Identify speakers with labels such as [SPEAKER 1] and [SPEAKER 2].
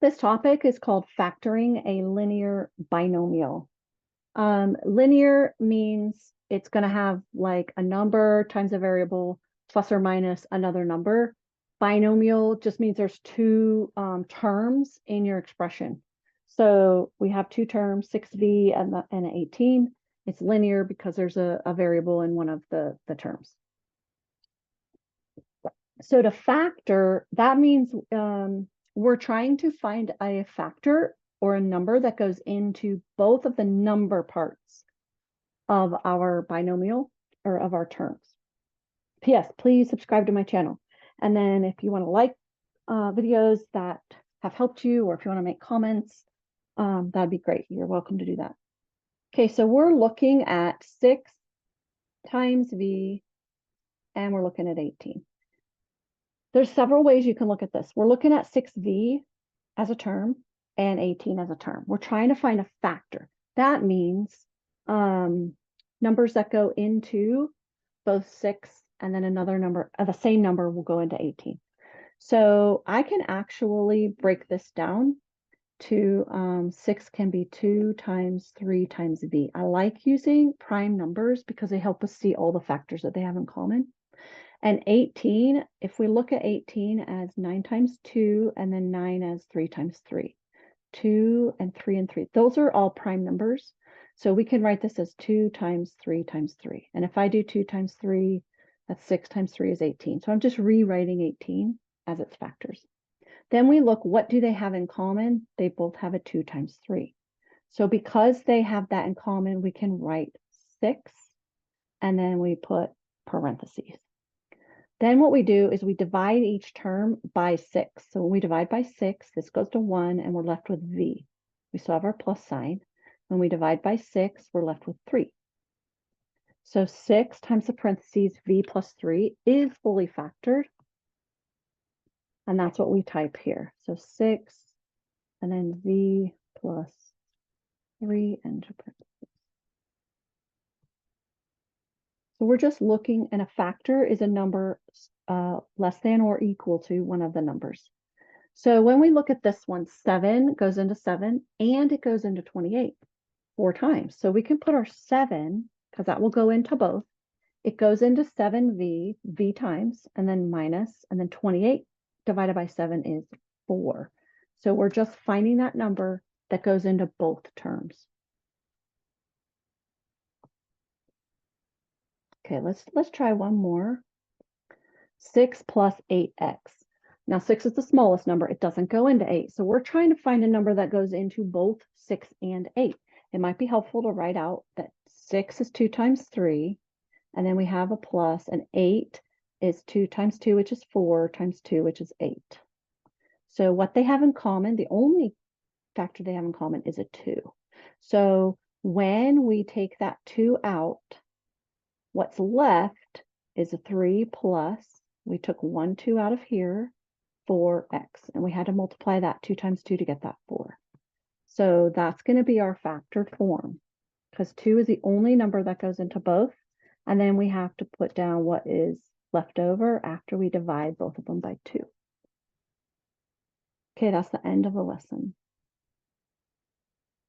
[SPEAKER 1] This topic is called factoring a linear binomial. Linear means it's going to have like a number times a variable plus or minus another number. Binomial just means there's two terms in your expression. So we have two terms, 6v and 18. It's linear because there's a variable in one of the terms. So to factor, that means we're trying to find a factor or a number that goes into both of the number parts of our binomial or of our terms. P.S. Please subscribe to my channel. And then if you want to like videos that have helped you, or if you want to make comments, that'd be great. You're welcome to do that. Okay, so we're looking at 6 times v, and we're looking at 18. There's several ways you can look at this. We're looking at 6v as a term and 18 as a term. We're trying to find a factor. That means numbers that go into both 6 and then another number, the same number will go into 18. So I can actually break this down to 6 can be 2 times 3 times v. I like using prime numbers because they help us see all the factors that they have in common. And 18, if we look at 18 as 9 times 2 and then 9 as 3 times 3, 2 and 3 and 3, those are all prime numbers. So we can write this as 2 times 3 times 3. And if I do 2 times 3, that's 6 times 3 is 18. So I'm just rewriting 18 as its factors. Then we look, what do they have in common? They both have a 2 times 3. So because they have that in common, we can write 6 and then we put parentheses. Then what we do is we divide each term by 6. So when we divide by 6, this goes to 1 and we're left with v. We still have our plus sign. When we divide by 6, we're left with 3. So 6 times the parentheses v plus 3 is fully factored. And that's what we type here. So 6 and then v plus 3 into parentheses. So we're just looking, and a factor is a number less than or equal to one of the numbers. So when we look at this one, 7 goes into 7 and it goes into 28 4 times. So we can put our 7, because that will go into both. It goes into 7v, v times, and then minus, and then 28 divided by 7 is 4. So we're just finding that number that goes into both terms. Okay, let's try one more. 6 plus 8x. Now 6 is the smallest number. It doesn't go into 8. So we're trying to find a number that goes into both 6 and 8. It might be helpful to write out that 6 is 2 times 3, and then we have a plus, and 8 is 2 times 2, which is 4, times 2, which is 8. So what they have in common, the only factor they have in common is a 2. So when we take that 2 out, what's left is a 3 plus, we took 1, 2 out of here, 4x, and we had to multiply that 2 times 2 to get that 4. So that's going to be our factored form, because 2 is the only number that goes into both, and then we have to put down what is left over after we divide both of them by 2. Okay, that's the end of the lesson.